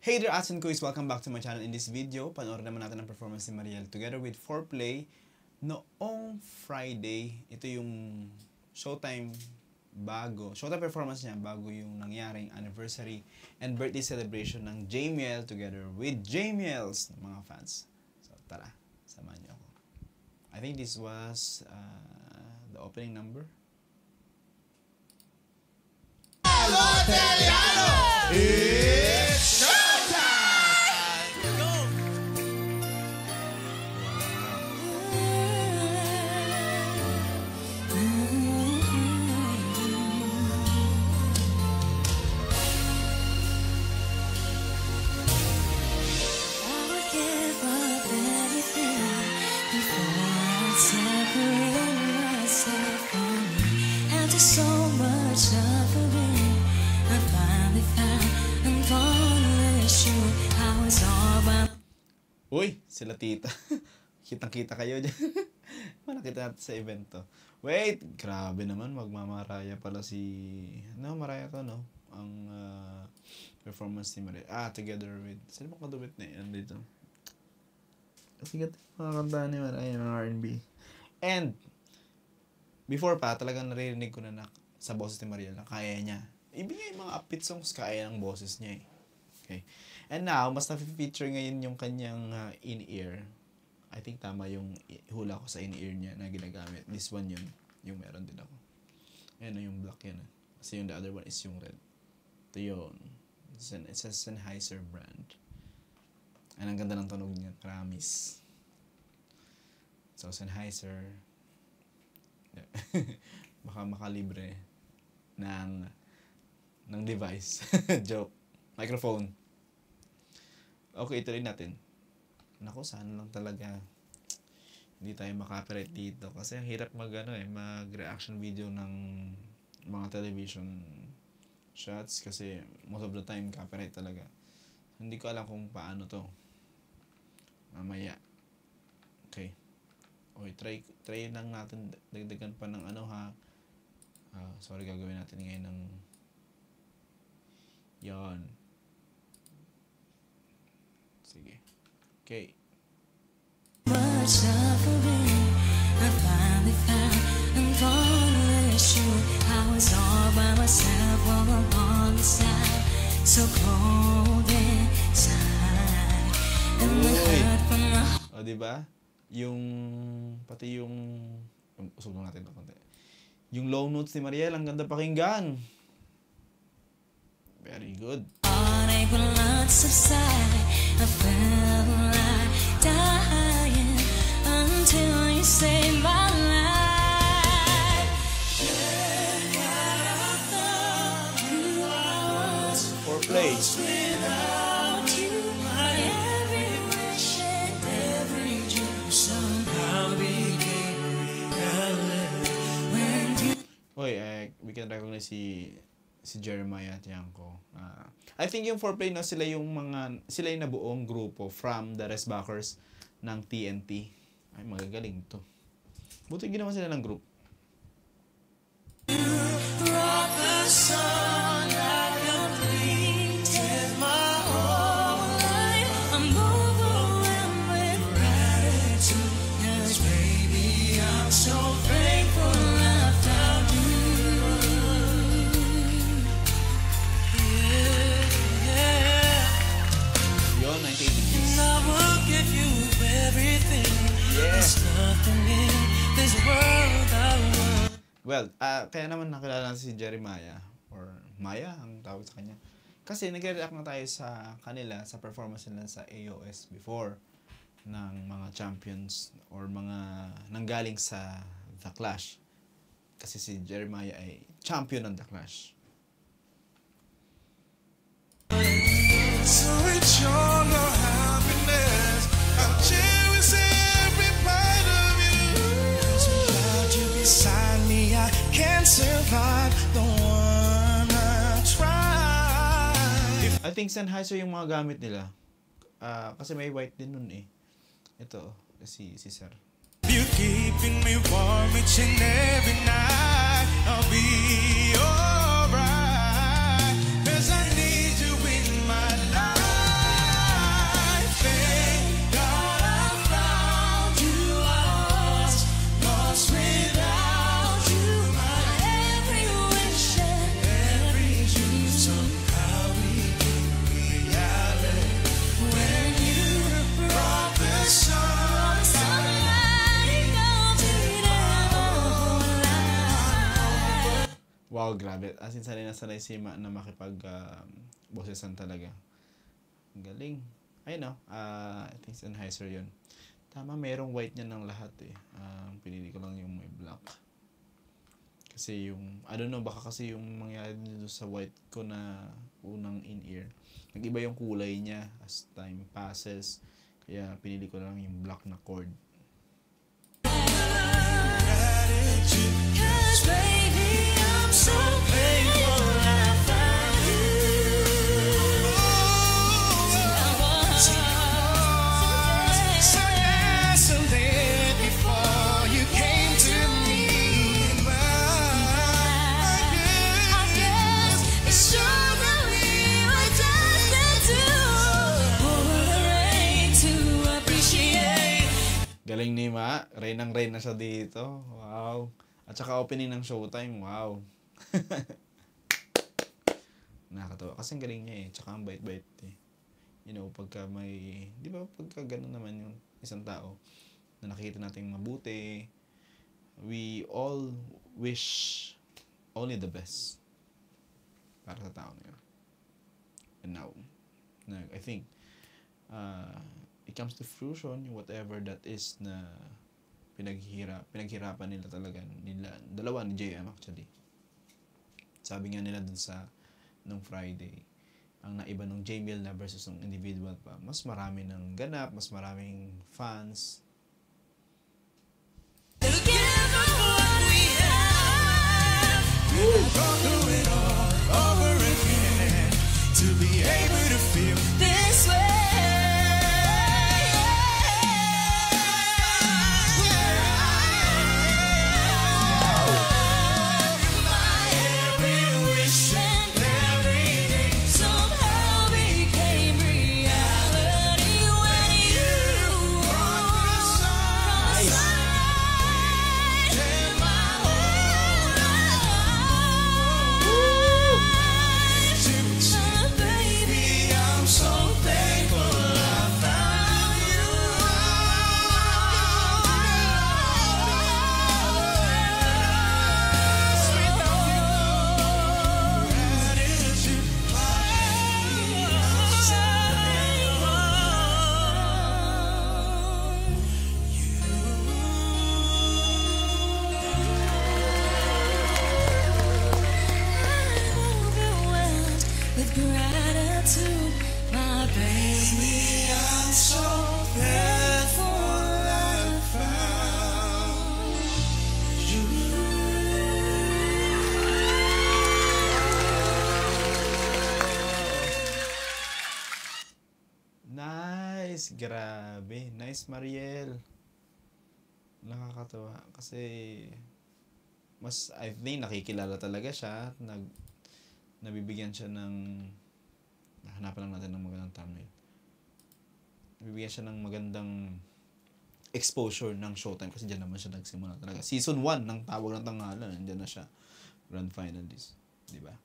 Hey there, Asin Kuis! Welcome back to my channel. In this video, panoorin naman natin ang performance ni Mariel together with 4Play noong Friday. Ito yung Showtime performance niya bago yung nangyaring anniversary and birthday celebration ng Jamiel together with Jamiels ng mga fans. So tara, samahan niyo ako. I think this was the opening number. Hello, Italiano! It's showtime! Go! I would give up anything before I separate myself from you. After so much suffering, I finally found and finally sure I was all by. Uy, sila tita. Kitang-kita kayo dyan. Nakita natin sa event to. Wait, grabe naman. Magmamaraya pala si... Maraya to, no? Ang performance ni Mariel. Together with... Sino bang kadubit na yan dito? Sigat mga kanta ni Mariel ng R&B. And, before pa, talagang naririnig ko na sa boses ni Mariel na kaya niya. Ibigay mga upbeat songs, kaya ng boses niya eh. Okay. And now, mas na-feature ngayon yung kanyang in-ear. I think tama yung hula ko sa in-ear niya na ginagamit. This one yun. Yung meron din ako. Ayan yung black yan. Kasi yung the other one is yung red. Ito yun. It's a Sennheiser brand. And ang ganda ng tunog niya. Promise. So, Sennheiser. Yeah. Baka makalibre ng device. Joke. Microphone. Okay, ito rin natin. Naku, sana lang talaga hindi tayo makapirate dito. Kasi ang hirap mag-reaction video ng mga television shots. Kasi most of the time, copyright talaga. Hindi ko alam kung paano to. Mamaya. Okay. Okay, try lang natin. Dagdagan pa ng sorry, gagawin natin ngayon ng yan. Sige. Okay. Much suffering, I finally found and finally sure I was all by myself all along the side, so cold inside, and the hurt from my heart. Diba? Pati yung usog lang natin ito konti. Yung low notes ni Mariel, ang ganda pakinggan. Very good. Heartache will not subside. I felt like dying until you saved my life. Yeah, I thought you was 4Play. without you. My every wish and every dream somehow became reality when you. Oy, we can recognize si Jeremiah at Yanko. I think yung 4Play, no, sila yung nabuong grupo from the Resbackers ng TNT. Ay, magagaling to. Buti ginawa sila ng group. Brought the sun, I completed my whole life. I'm overwhelmed with gratitude, 'cause baby, I'm so thankful I found you. Yun, 1980s. And I will give you everything. There's nothing in this world I want. Well, kaya naman nakilala si Jeremiah or Maya ang tawag sa kanya. Kasi nag-react na tayo sa kanila sa performance nila sa AOS before ng mga champions or mga nanggaling sa The Clash. Kasi si Jeremiah ay champion ng The Clash. So it's your happiness. I'll cherish every part of you. Without you beside me, I can't survive the one I tried. I think Sennheiser yung mga gamit nila. Kasi may white din nun eh. Ito, si Sir. You keeping me warm each and every night. I'll be alright. 'Cause I need you in my life. Oh, grabe. As in, sanay na sanay si Ma na makipag bossesan talaga. Ang galing. Ayun, no? I think Sennheiser yun. Tama, merong white niya ng lahat eh. Pinili ko lang yung may black. Kasi yung, I don't know, baka kasi yung mangyari dito sa white ko na unang in-ear. Nag-iba yung kulay niya as time passes. Kaya pinili ko lang yung black na chord. Cause baby, I'm so thankful I found you. So desolate before you came to me. I guess it's true that we were destined to hold the rain to appreciate. Galing ni Ma. Rain na siya dito. Wow. At saka opening ng Showtime. Wow. Nakakatawa. Kasi ang galing niya eh. Tsaka ang bait-bait eh. You know, pagka may... Di ba pagka gano'n naman yung isang tao na nakikita natin mabuti, we all wish only the best para sa tao na yun. And now, I think, it comes to fruition, whatever that is na pinaghirapan nila talaga nila, dalawa ni JM actually. Sabi nga nila dun sa nung Friday, ang naiba nung Jamiel na versus nung individual pa, mas marami ng ganap, mas maraming fans. Together what we have. Go through it all over again to be able to feel This way. My every wish and every day somehow became reality when you walked across the line in my whole life. Baby, I'm so thankful I found you. With gratitude, my baby, I'm so thankful I found you. Nice! Grabe. Nice, Mariel. Nakakatawa. Kasi, I think nakikilala talaga siya. Nabibigyan siya ng, hanapan lang natin ng magandang thumbnail. Nabibigyan siya ng magandang exposure ng Showtime kasi dyan naman siya nagsimula talaga. Season 1 ng Tawag ng Tanghalan, nandyan na siya. Grand finalist. Diba?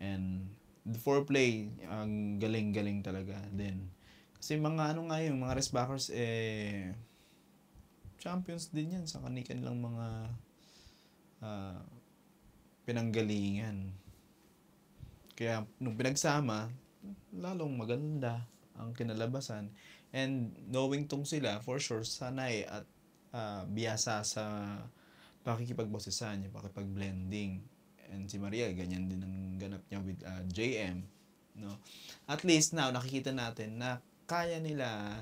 And the foreplay, ang galing-galing talaga din. Kasi mga ano nga yung mga Restbackers, champions din yan sa kanilang mga pinanggalingan. Kaya nung pinagsama, lalong maganda ang kinalabasan. And knowing tong sila, for sure, sanay at biyasa sa pakikipagboses-an niya, pakipag-blending. And si Maria, ganyan din ang ganap niya with JM. No? At least now, nakikita natin na kaya nila,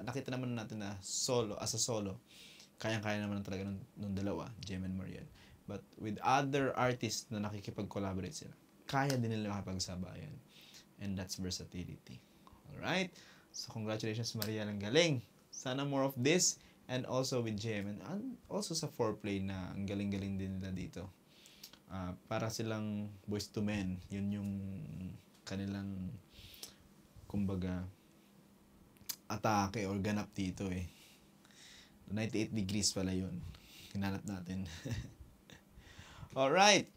nakita naman natin na solo, as a solo, kaya naman talaga nung dalawa, JM and Mariel. But with other artists na nakikipag-collaborate sila, kaya din nila makapagsabayan. And that's versatility. Alright? So, congratulations, Mariel. Ang galing. Sana more of this. And also with JM. And also sa foreplay na ang galing-galing din nila dito. Para silang boys to men. Yun yung kanilang, kumbaga, atake or ganap dito eh. 98 degrees pala yun. Hinanap natin. Alright.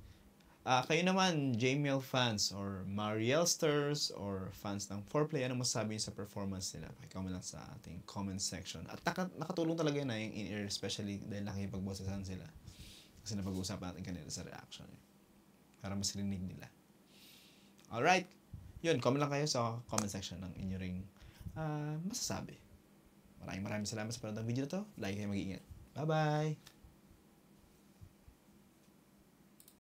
Kayo naman, Jamiel fans or Marielsters or fans ng foreplay, ano masasabi niyo sa performance nila? Pakicomment lang sa ating comment section. At nakatulong talaga na yung in-ear, especially dahil nakikipagbosesan sila. Kasi napag-uusapan natin kanila sa reaction. para mas rinig nila. Alright. Yun, comment lang kayo sa comment section ng inyo ring masasabi. Maraming salamat sa panonood ng video na to. Lagi kayo mag-iingat. Bye-bye!